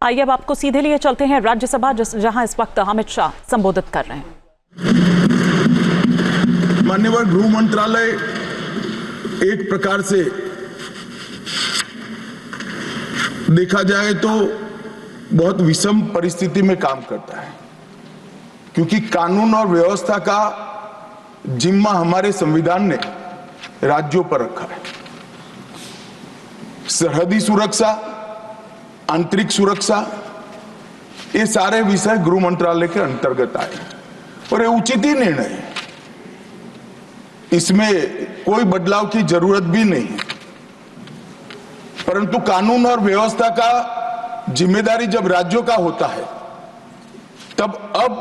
आइए अब आपको सीधे लिए चलते हैं राज्यसभा, जहां इस वक्त अमित शाह संबोधित कर रहे हैं। माननीय गृह मंत्रालय एक प्रकार से देखा जाए तो बहुत विषम परिस्थिति में काम करता है, क्योंकि कानून और व्यवस्था का जिम्मा हमारे संविधान ने राज्यों पर रखा है। सरहदी सुरक्षा, आंतरिक सुरक्षा, ये सारे विषय गृह मंत्रालय के अंतर्गत आए और ये उचित ही निर्णय है, इसमें कोई बदलाव की जरूरत भी नहीं है। परंतु कानून और व्यवस्था का जिम्मेदारी जब राज्यों का होता है, तब अब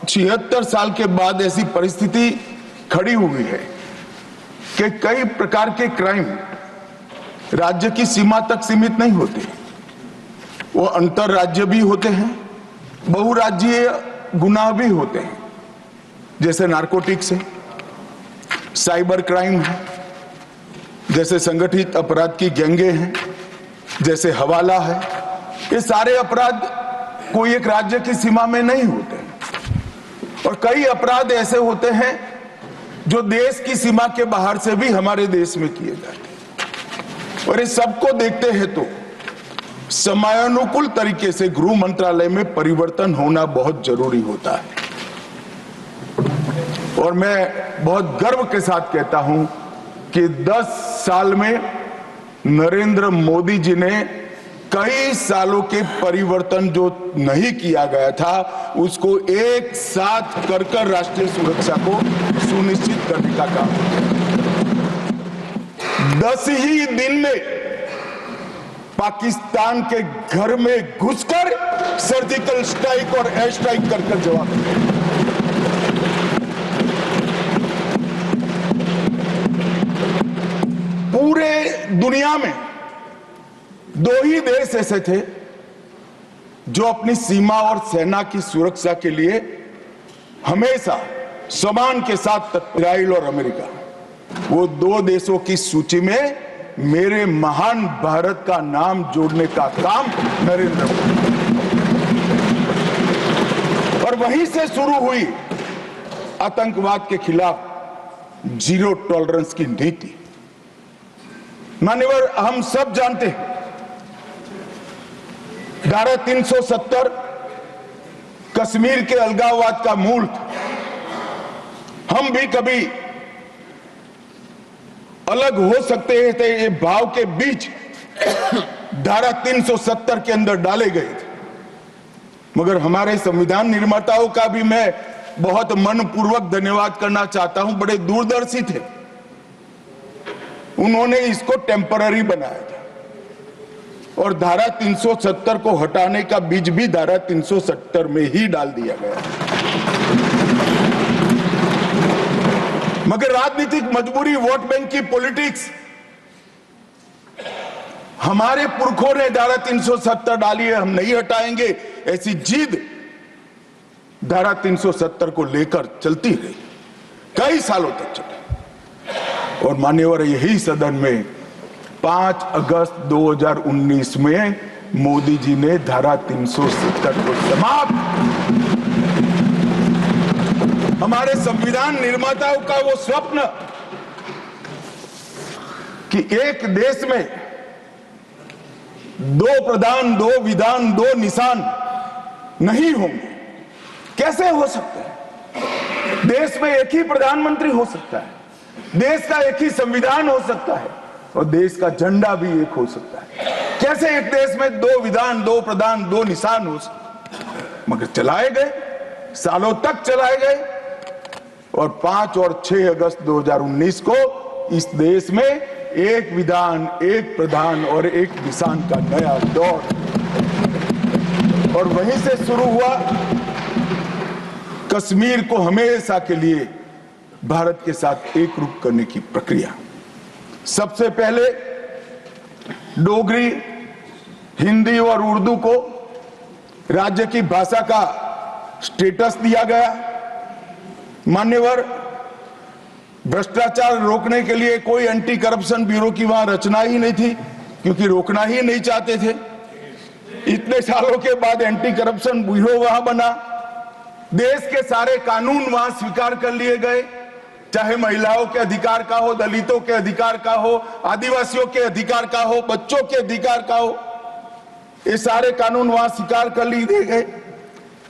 76 साल के बाद ऐसी परिस्थिति खड़ी हुई है कि कई प्रकार के क्राइम राज्य की सीमा तक सीमित नहीं होते, वो अंतर राज्य भी होते हैं, बहुराज्यीय गुनाह भी होते हैं, जैसे नारकोटिक्स है, साइबर क्राइम है, जैसे संगठित अपराध की गैंगे हैं, जैसे हवाला है। ये सारे अपराध कोई एक राज्य की सीमा में नहीं होते हैं और कई अपराध ऐसे होते हैं जो देश की सीमा के बाहर से भी हमारे देश में किए जाते हैं। और इस सबको देखते हैं तो समयानुकूल तरीके से गृह मंत्रालय में परिवर्तन होना बहुत जरूरी होता है। और मैं बहुत गर्व के साथ कहता हूं कि 10 साल में नरेंद्र मोदी जी ने कई सालों के परिवर्तन जो नहीं किया गया था, उसको एक साथ कर राष्ट्रीय सुरक्षा को सुनिश्चित करने का काम किया। 10 ही दिन में पाकिस्तान के घर में घुसकर सर्जिकल स्ट्राइक और एयर स्ट्राइक कर जवाब दिया। पूरे दुनिया में 2 ही देश ऐसे थे जो अपनी सीमा और सेना की सुरक्षा के लिए हमेशा सम्मान के साथ इजराइल और अमेरिका। वो 2 देशों की सूची में मेरे महान भारत का नाम जोड़ने का काम नरेंद्र मोदी, और वहीं से शुरू हुई आतंकवाद के खिलाफ जीरो टॉलरेंस की नीति। मान्यवर, हम सब जानते हैं धारा 370 कश्मीर के अलगाववाद का मूल था। हम भी कभी अलग हो सकते थे, ये भाव के बीच धारा 370 के अंदर डाले गए थे, मगर हमारे संविधान निर्माताओं का भी मैं बहुत मनपूर्वक धन्यवाद करना चाहता हूं। बड़े दूरदर्शी थे, उन्होंने इसको टेम्पररी बनाया था और धारा 370 को हटाने का बीज भी धारा 370 में ही डाल दिया गया। मगर राजनीतिक मजबूरी, वोट बैंक की पॉलिटिक्स, हमारे पुरखों ने धारा 370 डाली है, हम नहीं हटाएंगे, ऐसी जिद धारा 370 को लेकर चलती रही, कई सालों तक चली। और मान्यवर, यही सदन में 5 अगस्त 2019 में मोदी जी ने धारा 370 को समाप्त। हमारे संविधान निर्माताओं का वो स्वप्न कि एक देश में 2 प्रधान, 2 विधान, 2 निशान नहीं होंगे, कैसे हो सकते हैं? देश में एक ही प्रधानमंत्री हो सकता है, देश का एक ही संविधान हो सकता है और देश का झंडा भी एक हो सकता है। कैसे एक देश में 2 विधान, 2 प्रधान, 2 निशान हो सकते? मगर चलाए गए, सालों तक चलाए गए और 5 और 6 अगस्त 2019 को इस देश में एक विधान, एक प्रधान और एक निशान का नया दौर, और वहीं से शुरू हुआ कश्मीर को हमेशा के लिए भारत के साथ एक रूप करने की प्रक्रिया। सबसे पहले डोगरी, हिंदी और उर्दू को राज्य की भाषा का स्टेटस दिया गया। मान्यवर, भ्रष्टाचार रोकने के लिए कोई एंटी करप्शन ब्यूरो की वहां रचना ही नहीं थी, क्योंकि रोकना ही नहीं चाहते थे। इतने सालों के बाद एंटी करप्शन ब्यूरो वहां बना, देश के सारे कानून वहां स्वीकार कर लिए गए, चाहे महिलाओं के अधिकार का हो, दलितों के अधिकार का हो, आदिवासियों के अधिकार का हो, बच्चों के अधिकार का हो, ये सारे कानून वहां स्वीकार कर लिए गए।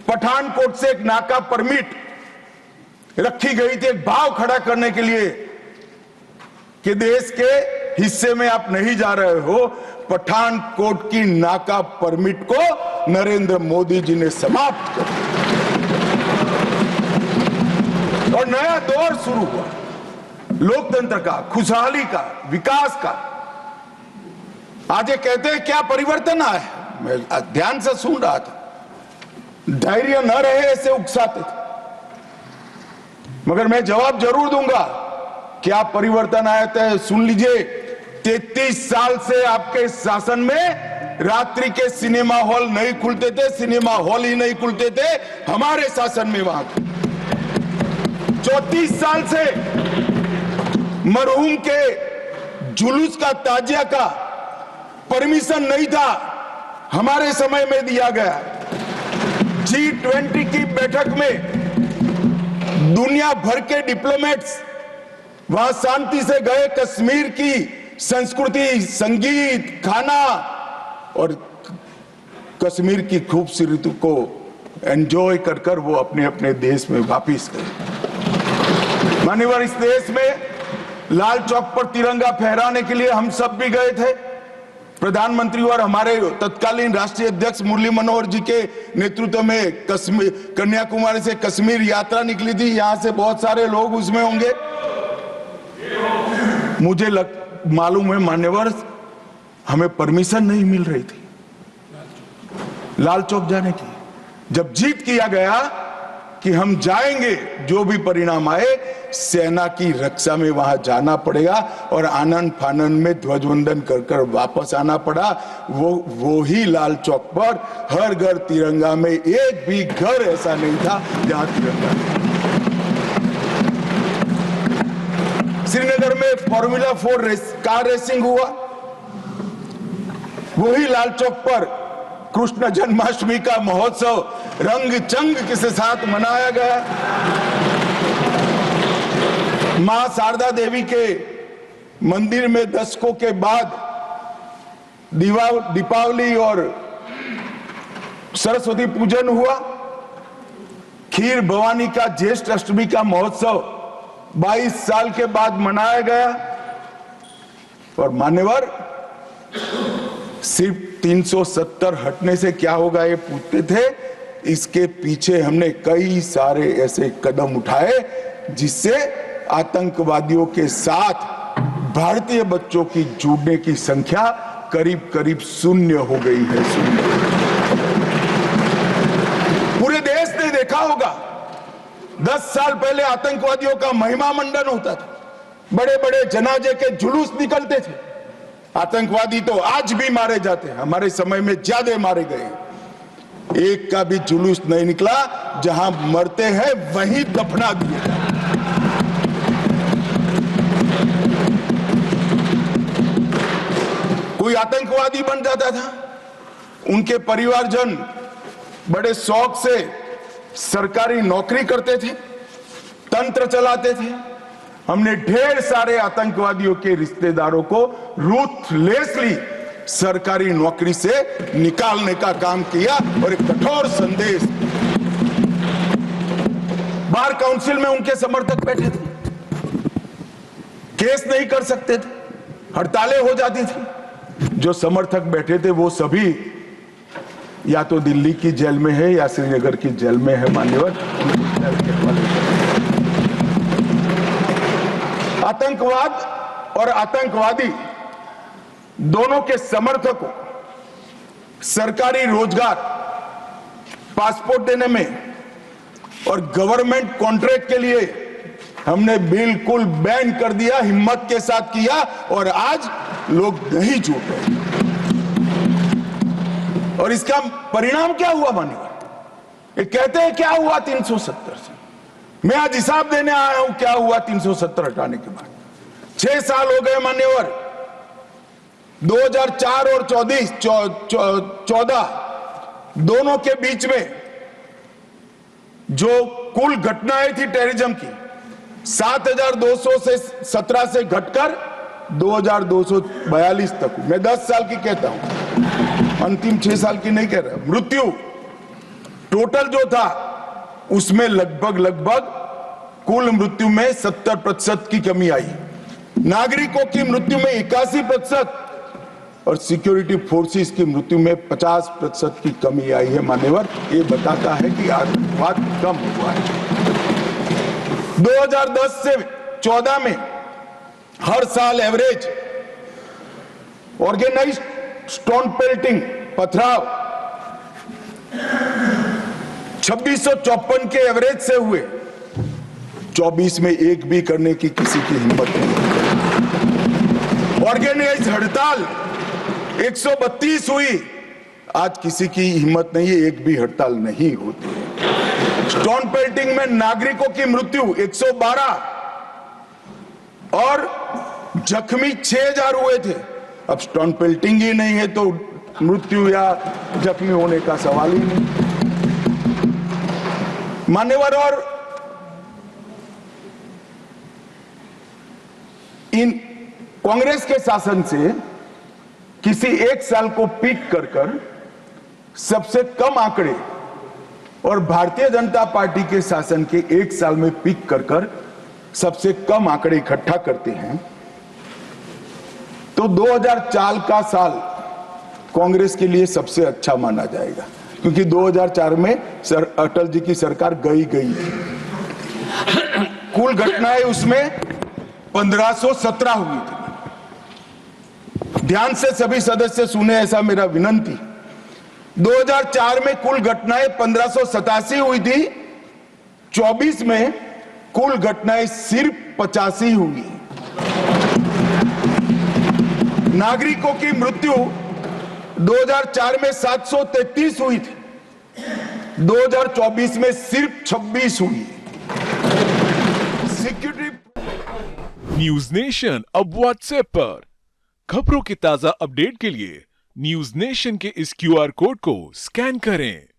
पठानकोट से एक नाका परमिट रखी गई थी एक भाव खड़ा करने के लिए कि देश के हिस्से में आप नहीं जा रहे हो। पठानकोट की नाका परमिट को नरेंद्र मोदी जी ने समाप्त कर दिया और नया दौर शुरू हुआ लोकतंत्र का, खुशहाली का, विकास का। आज ये कहते हैं क्या परिवर्तन आया है, मैं ध्यान से सुन रहा था, धैर्य न रहे ऐसे उकसाते थे, मगर मैं जवाब जरूर दूंगा। क्या परिवर्तन आया था सुन लीजिए। 33 साल से आपके शासन में रात्रि के सिनेमा हॉल नहीं खुलते थे, सिनेमा हॉल ही नहीं खुलते थे हमारे शासन में वहां। 34 साल से मरहूम के जुलूस का, ताजिया का परमिशन नहीं था, हमारे समय में दिया गया। G20 की बैठक में दुनिया भर के डिप्लोमेट्स वहां शांति से गए, कश्मीर की संस्कृति, संगीत, खाना और कश्मीर की खूबसूरती को एंजॉय कर कर वो अपने अपने देश में वापिस गए। मान्यवर, इस देश में लाल चौक पर तिरंगा फहराने के लिए हम सब भी गए थे। प्रधानमंत्री और हमारे तत्कालीन राष्ट्रीय अध्यक्ष मुरली मनोहर जी के नेतृत्व में कन्याकुमारी से कश्मीर यात्रा निकली थी। यहां से बहुत सारे लोग उसमें होंगे। मुझे मालूम है मान्यवर, हमें परमिशन नहीं मिल रही थी लाल चौक जाने की। जब जीत किया गया कि हम जाएंगे, जो भी परिणाम आए, सेना की रक्षा में वहां जाना पड़ेगा और आनंद फानन में ध्वजवंदन कर कर वापस आना पड़ा। वो ही लाल चौक पर हर घर तिरंगा में, एक भी घर ऐसा नहीं था जहां तिरंगा नहीं। श्रीनगर में फॉर्मूला 4 कार रेसिंग हुआ, वही लाल चौक पर कृष्ण जन्माष्टमी का महोत्सव रंग चंग के साथ मनाया गया। मां शारदा देवी के मंदिर में दशकों के बाद दीपावली और सरस्वती पूजन हुआ। खीर भवानी का ज्येष्ठ अष्टमी का महोत्सव 22 साल के बाद मनाया गया। और मान्यवर, सिर्फ 370 हटने से क्या होगा ये पूछते थे, इसके पीछे हमने कई सारे ऐसे कदम उठाए जिससे आतंकवादियों के साथ भारतीय बच्चों की जुड़ने की संख्या करीब करीब 0 हो गई है। 0। पूरे देश ने देखा होगा, 10 साल पहले आतंकवादियों का महिमा मंडन होता था, बड़े बड़े जनाजे के जुलूस निकलते थे। आतंकवादी तो आज भी मारे जाते हैं, हमारे समय में ज्यादा मारे गए। एक का भी जुलूस नहीं निकला, जहां मरते हैं वहीं दफना दिए जाते। कोई आतंकवादी बन जाता था, उनके परिवारजन बड़े शौक से सरकारी नौकरी करते थे, तंत्र चलाते थे। हमने ढेर सारे आतंकवादियों के रिश्तेदारों को रूथलेसली सरकारी नौकरी से निकालने का काम किया और एक कठोर संदेश। बार काउंसिल में उनके समर्थक बैठे थे, केस नहीं कर सकते थे, हड़तालें हो जाती थी। जो समर्थक बैठे थे वो सभी या तो दिल्ली की जेल में है या श्रीनगर की जेल में है। मान्यवर, आतंकवाद और आतंकवादी दोनों के समर्थकों सरकारी रोजगार, पासपोर्ट देने में और गवर्नमेंट कॉन्ट्रैक्ट के लिए हमने बिल्कुल बैन कर दिया, हिम्मत के साथ किया और आज लोग नहीं जुड़ रहे। और इसका परिणाम क्या हुआ मानिए? ये कहते हैं क्या हुआ 370 से। मैं आज हिसाब देने आया हूं क्या हुआ 370 हटाने के बाद। 6 साल हो गए मान्यवर। 2004 और 14 दोनों के बीच में जो कुल घटनाएं थी टेररिज्म की 7,200 से 17 से घटकर 2,242 तक। मैं 10 साल की कहता हूं, अंतिम 6 साल की नहीं कह रहा। मृत्यु टोटल जो था उसमें लगभग कुल मृत्यु में 70% की कमी आई। नागरिकों की मृत्यु में 81% और सिक्योरिटी फोर्सेस की मृत्यु में 50% की कमी आई है। मान्यवर, ये बताता है कि आतंकवाद कम हुआ है। 2010 से 14 में हर साल एवरेज ऑर्गेनाइज्ड स्टोन पेल्टिंग पथराव 2654 के एवरेज से हुए। 24 में एक भी करने की किसी की हिम्मत नहीं। ऑर्गेनाइज्ड हड़ताल 132 हुई, आज किसी की हिम्मत नहीं है, एक भी हड़ताल नहीं होती है। स्टोन पेल्टिंग में नागरिकों की मृत्यु 112 और जख्मी 6000 हुए थे। अब स्टोन पेल्टिंग ही नहीं है तो मृत्यु या जख्मी होने का सवाल ही नहीं। मान्यवर, और इन कांग्रेस के शासन से किसी एक साल को पीक कर सबसे कम आंकड़े और भारतीय जनता पार्टी के शासन के एक साल में पीक कर सबसे कम आंकड़े इकट्ठा करते हैं तो 2004 का साल कांग्रेस के लिए सबसे अच्छा माना जाएगा, क्योंकि 2004 में अटल जी की सरकार गई थी। कुल घटनाएं उसमें 1517 हुई थी। ध्यान से सभी सदस्य सुने, ऐसा मेरा विनंती। 2004 में कुल घटनाएं 1587 हुई थी, 24 में कुल घटनाएं सिर्फ 85 हुई। नागरिकों की मृत्यु 2004 में 733 हुई थी, 2024 में सिर्फ 26 हुई। सिक्योरिटी न्यूज नेशन अब व्हाट्सएप पर खबरों के ताजा अपडेट के लिए न्यूज नेशन के इस QR कोड को स्कैन करें।